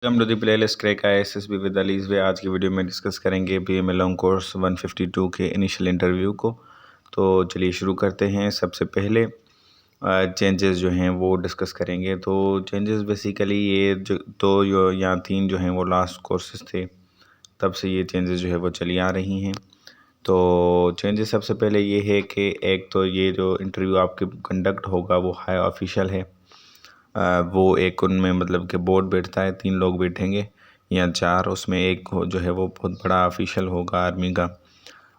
Welcome to the playlist crack ISSB with Ali's way. आज की video में डिस्कस करेंगे BMA लॉन्ग कोर्स 152 के इनिशियल इंटरव्यू को। तो चलिए शुरू करते हैं। सबसे पहले चेंजेस जो हैं वो डिस्कस करेंगे। तो चेंजेस बेसिकली ये जो दो या तीन जो हैं वो लास्ट कोर्सेज थे, तब से ये चेंजेस जो है वो चली आ रही हैं। तो चेंजेस सबसे पहले ये है कि एक तो ये जो इंटरव्यू आपके कंडक्ट होगा वो हाई ऑफिशियल है। वो एक उनमें मतलब कि बोर्ड बैठता है, 3 लोग बैठेंगे या 4, उसमें एक जो है वो बहुत बड़ा ऑफिशियल होगा आर्मी का,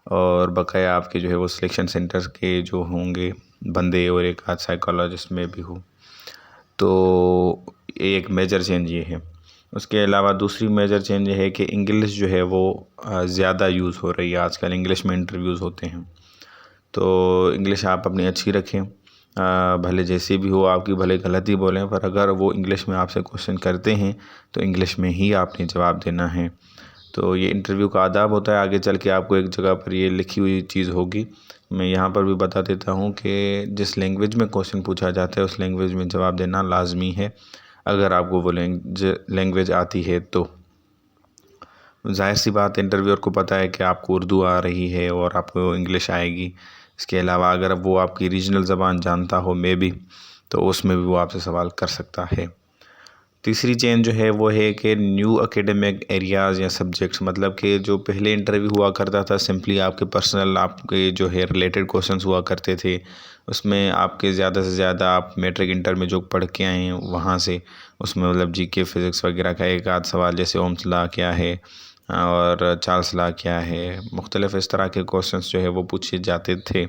और बकाया आपके जो है वो सिलेक्शन सेंटर के जो होंगे बंदे, और एक आध साइकोलॉजिस्ट में भी हो। तो एक मेजर चेंज ये है। उसके अलावा दूसरी मेजर चेंज ये है कि इंग्लिश जो है वो ज़्यादा यूज़ हो रही है आजकल। इंग्लिश में इंटरव्यूज़ होते हैं, तो इंग्लिश आप अपनी अच्छी रखें। भले जैसे भी हो, आपकी भले गलती बोलें, पर अगर वो इंग्लिश में आपसे क्वेश्चन करते हैं तो इंग्लिश में ही आपने जवाब देना है। तो ये इंटरव्यू का आदाब होता है। आगे चल के आपको एक जगह पर ये लिखी हुई चीज़ होगी। मैं यहाँ पर भी बता देता हूँ कि जिस लैंग्वेज में क्वेश्चन पूछा जाता है उस लैंग्वेज में जवाब देना लाजमी है, अगर आपको वो लैंग्वेज आती है तो। जाहिर सी बात, इंटरव्यूअर को पता है कि आपको उर्दू आ रही है और आपको इंग्लिश आएगी। इसके अलावा अगर वो आपकी रीजनल ज़बान जानता हो मे बी, तो उसमें भी वो आपसे सवाल कर सकता है। तीसरी चेंज जो है वो है कि न्यू एकेडमिक एरियाज़ या सब्जेक्ट्स, मतलब कि जो पहले इंटरव्यू हुआ करता था सिंपली आपके पर्सनल आपके जो है रिलेटेड क्वेश्चंस हुआ करते थे, उसमें आपके ज़्यादा से ज़्यादा आप मैट्रिक इंटर में जो पढ़ के आए हैं वहाँ से, उसमें मतलब जीके फिज़िक्स वगैरह का एक आध सवाल, जैसे ओम्स लॉ क्या है और चार्ल्स लॉ क्या है, मुख्तलिफ़ इस तरह के क्वेश्चंस जो है वो पूछे जाते थे।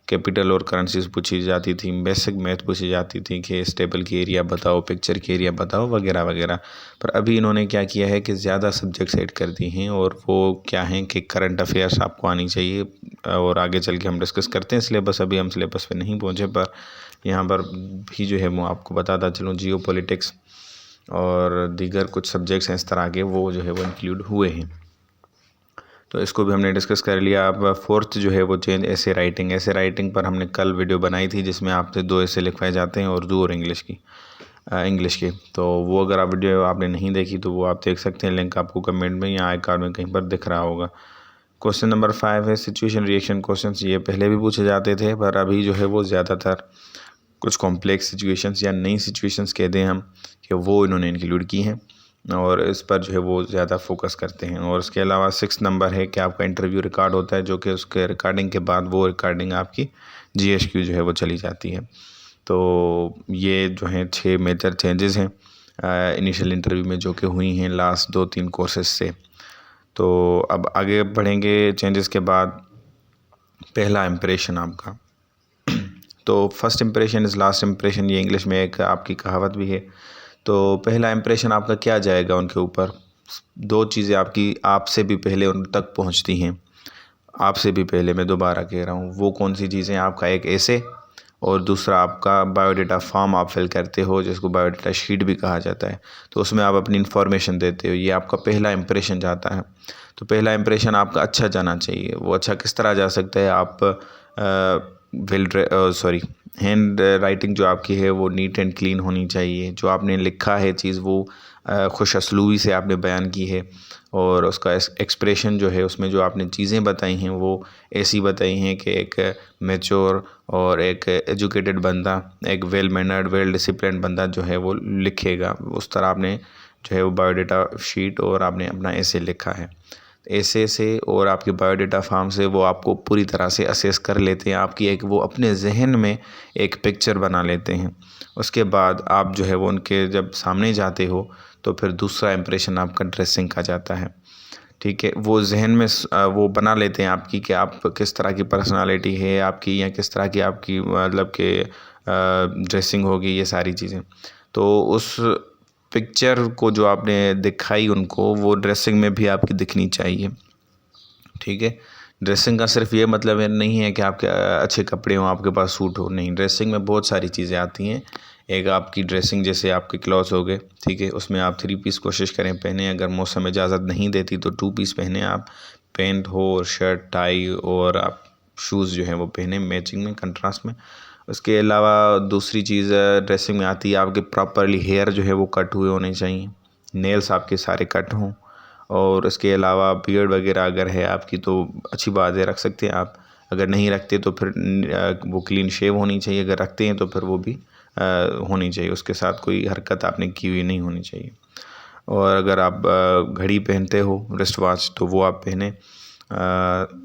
कैपिटल और करेंसीज पूछी जाती थी, बेसिक मैथ पूछी जाती थी कि स्टेबल की एरिया बताओ, पिक्चर की एरिया बताओ, वगैरह वगैरह। पर अभी इन्होंने क्या किया है कि ज़्यादा सब्जेक्ट्स ऐड कर दी हैं, और वो क्या हैं कि करंट अफेयर्स आपको आनी चाहिए। और आगे चल के हम डिस्कस करते हैं सिलेबस। अभी हम सिलेबस पे नहीं पहुँचे, पर यहाँ पर भी जो है मैं आपको बताता चलूँ, जियो पॉलिटिक्स और दीगर कुछ सब्जेक्ट्स हैं इस तरह के, वो जो है वो इंक्लूड हुए हैं। तो इसको भी हमने डिस्कस कर लिया। अब फोर्थ जो है वो चेंज ऐसे राइटिंग पर हमने कल वीडियो बनाई थी, जिसमें आपसे 2 ऐसे लिखवाए जाते हैं, उर्दू और इंग्लिश के। तो वो अगर आप वीडियो आपने नहीं देखी तो वो आप देख सकते हैं, लिंक आपको कमेंट में या आई कार्ड में कहीं पर दिख रहा होगा। क्वेश्चन नंबर 5 है सिचुएशन रिएक्शन क्वेश्चन। ये पहले भी पूछे जाते थे, पर अभी जो है वो ज़्यादातर कुछ कॉम्प्लेक्स सिचुएशंस या नई सिचुएशंस कह दें हम, कि वो इन्होंने इंक्लूड की हैं, और इस पर जो है वो ज़्यादा फोकस करते हैं। और इसके अलावा 6 नंबर है कि आपका इंटरव्यू रिकॉर्ड होता है, जो कि उसके रिकॉर्डिंग के बाद वो रिकॉर्डिंग आपकी GHQ जो है वो चली जाती है। तो ये जो हैं 6 मेजर चेंजेस हैं इनिशियल इंटरव्यू में, जो कि हुई हैं लास्ट 2-3 कोर्सेज से। तो अब आगे बढ़ेंगे चेंजेस के बाद। पहला इम्प्रेशन आपका, तो first impression is last impression, ये इंग्लिश में एक आपकी कहावत भी है। तो पहला इम्प्रेशन आपका क्या जाएगा उनके ऊपर। 2 चीज़ें आपकी आपसे भी पहले उन तक पहुंचती हैं, आपसे भी पहले, मैं दोबारा कह रहा हूँ। वो कौन सी चीज़ें, आपका एक ऐसे, और दूसरा आपका बायोडाटा फॉर्म आप फिल करते हो, जिसको बायोडाटा शीट भी कहा जाता है। तो उसमें आप अपनी इन्फॉर्मेशन देते हो, ये आपका पहला इम्प्रेशन जाता है। तो पहला इम्प्रेशन आपका अच्छा जाना चाहिए। वो अच्छा किस तरह जा सकता है, आप हैंड राइटिंग जो आपकी है वो नीट एंड क्लीन होनी चाहिए। जो आपने लिखा है चीज़ वो खुश असलूबी से आपने बयान की है, और उसका एक्सप्रेशन जो है उसमें जो आपने चीज़ें बताई हैं वो ऐसी बताई हैं कि एक मैच्योर और एक एजुकेटेड बंदा, एक वेल मैनर्ड वेल डिसिप्लिन्ड बंदा जो है वो लिखेगा। उस तरह आपने जो है वो बायोडाटा शीट और आपने अपना ऐसे लिखा है। ऐसे से और आपके बायोडाटा फॉर्म से वो आपको पूरी तरह से असेस कर लेते हैं, आपकी एक वो अपने जहन में एक पिक्चर बना लेते हैं। उसके बाद आप जो है वो उनके जब सामने जाते हो तो फिर दूसरा इम्प्रेशन आपका ड्रेसिंग का जाता है। ठीक है, वो जहन में वो बना लेते हैं आपकी कि आप किस तरह की पर्सनालिटी है आपकी, या किस तरह की आपकी मतलब कि ड्रेसिंग होगी, ये सारी चीज़ें। तो उस पिक्चर को जो आपने दिखाई उनको, वो ड्रेसिंग में भी आपकी दिखनी चाहिए। ठीक है, ड्रेसिंग का सिर्फ ये मतलब है नहीं है कि आपके अच्छे कपड़े हों, आपके पास सूट हो, नहीं। ड्रेसिंग में बहुत सारी चीज़ें आती हैं। एक आपकी ड्रेसिंग, जैसे आपके क्लॉथ्स हो गए, ठीक है, उसमें आप 3 पीस कोशिश करें पहने। अगर मौसम इजाज़त नहीं देती तो 2 पीस पहने आप, पैंट हो और शर्ट टाई, और आप शूज़ जो हैं वो पहने मैचिंग में, कंट्रास्ट में। उसके अलावा दूसरी चीज़ ड्रेसिंग में आती है आपके प्रॉपरली हेयर जो है वो कट हुए होने चाहिए। नेल्स आपके सारे कट हों, और उसके अलावा बियर्ड वगैरह अगर है आपकी तो अच्छी बात है, रख सकते हैं आप। अगर नहीं रखते तो फिर वो क्लीन शेव होनी चाहिए, अगर रखते हैं तो फिर वो भी होनी चाहिए, उसके साथ कोई हरकत आपने की हुई नहीं होनी चाहिए। और अगर आप घड़ी पहनते हो, रिस्ट वॉच, तो वो आप पहने।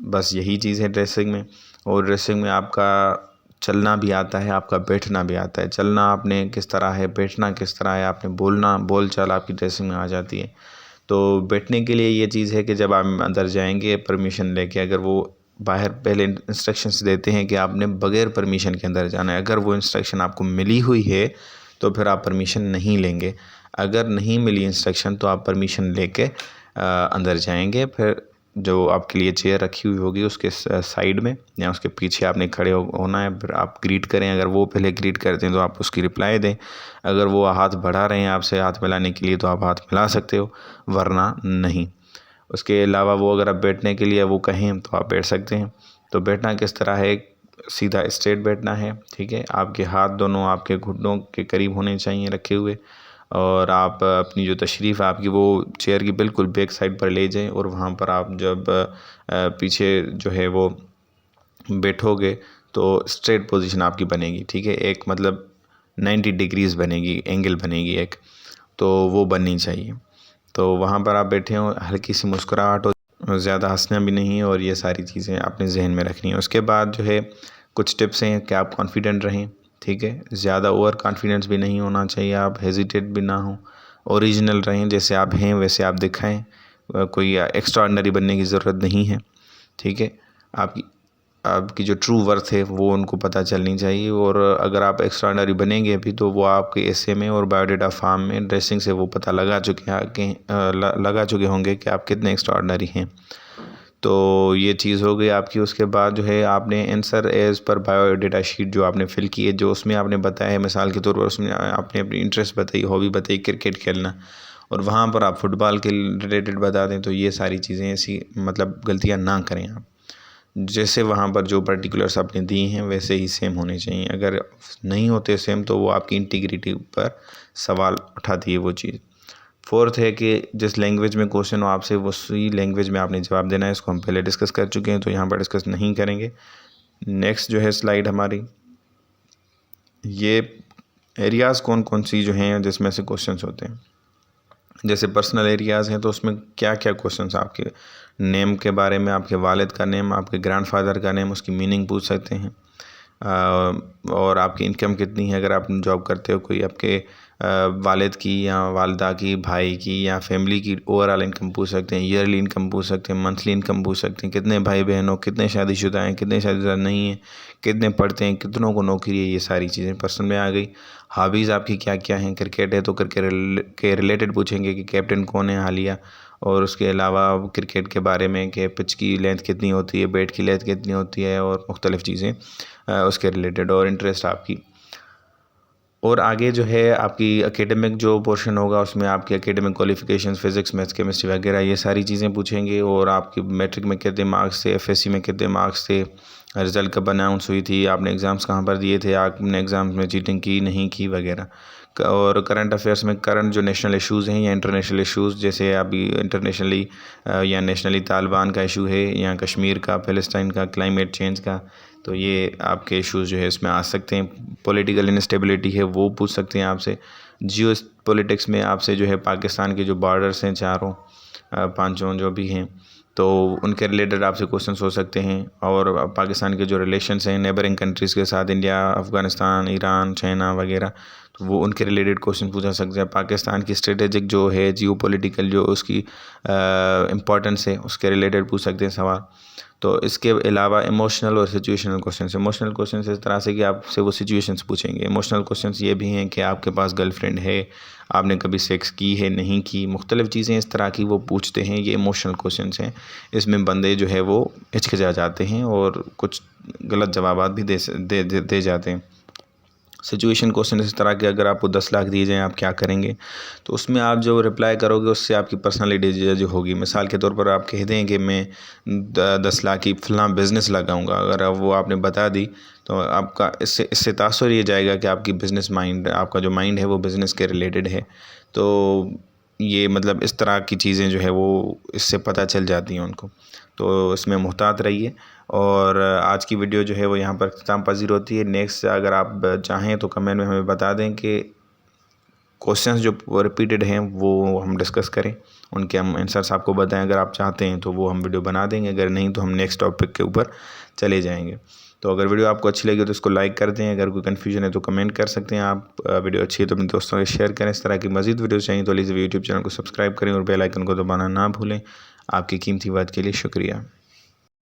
बस यही चीज़ है ड्रेसिंग में। और ड्रेसिंग में आपका चलना भी आता है, आपका बैठना भी आता है। चलना आपने किस तरह है, बैठना किस तरह है, आपने बोलना बोल चाल आपकी ड्रेसिंग में आ जाती है। तो बैठने के लिए ये चीज़ है कि जब आप अंदर जाएंगे परमिशन लेके, अगर वो बाहर पहले इंस्ट्रक्शंस देते हैं कि आपने बग़ैर परमिशन के अंदर जाना है, अगर वो इंस्ट्रक्शन आपको मिली हुई है तो फिर आप परमिशन नहीं लेंगे। अगर नहीं मिली इंस्ट्रक्शन तो आप परमिशन लेके अंदर जाएंगे। फिर जो आपके लिए चेयर रखी हुई होगी उसके साइड में या उसके पीछे आपने खड़े होना है। फिर आप ग्रीट करें, अगर वो पहले ग्रीट करते हैं तो आप उसकी रिप्लाई दें। अगर वो हाथ बढ़ा रहे हैं आपसे हाथ मिलाने के लिए तो आप हाथ मिला सकते हो, वरना नहीं। उसके अलावा वो अगर आप बैठने के लिए वो कहें तो आप बैठ सकते हैं। तो बैठना किस तरह है, सीधा स्ट्रेट बैठना है, ठीक है। आपके हाथ दोनों आपके घुटनों के करीब होने चाहिए रखे हुए, और आप अपनी जो तशरीफ़ आपकी वो चेयर की बिल्कुल बैक साइड पर ले जाएं, और वहाँ पर आप जब पीछे जो है वो बैठोगे तो स्ट्रेट पोजीशन आपकी बनेगी, ठीक है। एक मतलब 90 डिग्रीज़ बनेगी, एंगल बनेगी एक, तो वो बननी चाहिए। तो वहाँ पर आप बैठे हो, हल्की सी मुस्कुराहट हो, ज़्यादा हंसना भी नहीं, और ये सारी चीज़ें अपने जहन में रखनी है। उसके बाद जो है कुछ टिप्स हैं कि आप कॉन्फिडेंट रहें, ठीक है। ज़्यादा ओवर कॉन्फिडेंस भी नहीं होना चाहिए, आप हेजिटेट भी ना हो, ओरिजिनल रहें, जैसे आप हैं वैसे आप दिखाएं। कोई एक्स्ट्रा ऑर्डिनरी बनने की ज़रूरत नहीं है, ठीक है। आपकी आपकी जो ट्रू वर्थ है वो उनको पता चलनी चाहिए। और अगर आप एक्स्ट्राऑर्डिनरी बनेंगे अभी तो वो आपके एसे में और बायोडाटा फॉर्म में ड्रेसिंग से वो पता लगा चुके होंगे कि आप कितने एक्स्ट्राऑर्डिनरी हैं। तो ये चीज़ हो गई आपकी। उसके बाद जो है आपने answer as per biodata sheet जो आपने फिल की है, जो उसमें आपने बताया है, मिसाल के तौर पर उसमें आपने अपनी इंटरेस्ट बताई, हॉबी बताई क्रिकेट खेलना, और वहाँ पर आप फुटबॉल के रिलेटेड बता दें, तो ये सारी चीज़ें ऐसी मतलब गलतियाँ ना करें आप। जैसे वहाँ पर जो पर्टिकुलर्स आपने दिए हैं वैसे ही सेम होने चाहिए। अगर नहीं होते सेम तो वो आपकी इंटीग्रिटी पर सवाल उठाती है वो चीज़। फोर्थ है कि जिस लैंग्वेज में क्वेश्चन हो आपसे उसी लैंग्वेज में आपने जवाब देना है। इसको हम पहले डिस्कस कर चुके हैं तो यहाँ पर डिस्कस नहीं करेंगे। नेक्स्ट जो है स्लाइड हमारी, ये एरियाज़ कौन कौन सी जो हैं जिसमें से क्वेश्चंस होते हैं। जैसे पर्सनल एरियाज़ हैं तो उसमें क्या क्या क्वेश्चंस, आपके नेम के बारे में, आपके वालिद का नेम, आपके ग्रैंडफादर का नेम, उसकी मीनिंग पूछ सकते हैं। और आपकी इनकम कितनी है, अगर आप जॉब करते हो, कोई आपके वालिद की या वालदा की, भाई की या फैमिली की ओवरऑल इनकम पूछ सकते हैं। ईयरली इनकम पूछ सकते हैं, मंथली इनकम पूछ सकते हैं, कितने भाई बहन हो, कितने शादीशुदा हैं, कितने शादीशुदा नहीं हैं, कितने पढ़ते हैं, कितनों को नौकरी है, ये सारी चीज़ें पर्सन में आ गई। हॉबीज़ आपकी क्या क्या हैं, क्रिकेट है तो क्रिकेट के रिलेटेड पूछेंगे कि कैप्टन कौन है हालिया, और उसके अलावा क्रिकेट के बारे में कि पिच की लेंथ कितनी होती है, बैट की लेंथ कितनी होती है, और मुख्तलिफ़ चीज़ें उसके रिलेटेड, और इंटरेस्ट आपकी। और आगे जो है आपकी एकेडमिक जो पोर्शन होगा उसमें आपकी academic qualifications, physics, maths, chemistry वगैरह ये सारी चीज़ें पूछेंगे। और आपकी मैट्रिक में कितने मार्क्स थे, एफएससी में कितने मार्क्स थे, रिज़ल्ट कब अनाउंस हुई थी, आपने एग्ज़ाम्स कहाँ पर दिए थे, आपने एग्ज़ाम्स में चीटिंग की नहीं की वगैरह। और करंट अफेयर्स में करंट जो नेशनल इश्यूज़ हैं या इंटरनेशनल इश्यूज़, जैसे अभी इंटरनेशनली या नेशनली तालिबान का इशू है या कश्मीर का, फ़लस्तीन का, क्लाइमेट चेंज का, तो ये आपके इश्यूज़ जो है इसमें आ सकते हैं। पॉलिटिकल इंस्टेबिलिटी है वो पूछ सकते हैं आपसे। जियो पॉलिटिक्स में आपसे जो है पाकिस्तान के जो बॉर्डर्स हैं चारों पांचों जो भी हैं, तो उनके रिलेटेड आपसे क्वेश्चंस हो सकते हैं। और पाकिस्तान के जो रिलेशंस हैं नेबरिंग कंट्रीज़ के साथ, इंडिया, अफ़गानिस्तान, ईरान, चाइना वगैरह, तो वो उनके रिलेटेड क्वेश्चन पूछा सकते हैं। पाकिस्तान की स्ट्रेटेजिक जो है जियो पॉलिटिकल जो उसकी इम्पोर्टेंस है उसके रिलेटेड पूछ सकते हैं सवाल। तो इसके अलावा इमोशनल और सिचुएशनल क्वेश्चन। इमोशनल क्वेश्चन इस तरह से कि आपसे वो सिचुएशंस पूछेंगे। इमोशनल क्वेश्चन ये भी हैं कि आपके पास गर्लफ्रेंड है, आपने कभी सेक्स की है नहीं की, मुख्तलिफ़ चीज़ें इस तरह की वो पूछते हैं। ये इमोशनल क्वेश्चन हैं। इसमें बंदे जो है वो हिचकिचा जाते हैं और कुछ गलत जवाब भी दे जाते हैं। सिचुएशन क्वेश्चन इस तरह के, अगर आपको 10 लाख दिए जाएँ आप क्या करेंगे, तो उसमें आप जो रिप्लाई करोगे उससे आपकी पर्सनालिटी जज होगी। मिसाल के तौर पर आप कह दें कि मैं 10 लाख की फ़लाँ बिज़नेस लगाऊंगा, अगर अब वो आपने बता दी तो आपका इससे तासुर ये जाएगा कि आपकी बिज़नेस माइंड, आपका जो माइंड है वो बिज़नेस के रिलेटेड है। तो ये मतलब इस तरह की चीज़ें जो है वो इससे पता चल जाती हैं उनको। तो इसमें मुहतात रहिए। और आज की वीडियो जो है वो यहाँ पर इख्तिताम पज़ीर होती है। नेक्स्ट अगर आप चाहें तो कमेंट में हमें बता दें कि क्वेश्चंस जो रिपीटेड हैं वो हम डिस्कस करें, उनके हम आंसर्स आपको बताएं। अगर आप चाहते हैं तो वो हम वीडियो बना देंगे, अगर नहीं तो हम नेक्स्ट टॉपिक के ऊपर चले जाएंगे। तो अगर वीडियो आपको अच्छी लगी तो इसको लाइक कर दें। अगर कोई कन्फ्यूजन है तो कमेंट कर सकते हैं आप। वीडियो अच्छी है तो अपने दोस्तों के शेयर करें। इस तरह की मज़ीद वीडियो चाहिए तो प्लीज़ यूट्यूब चैनल को सब्सक्राइब करें और बेल आइकन को दबाना ना भूलें। आपकी कीमती बात के लिए शुक्रिया।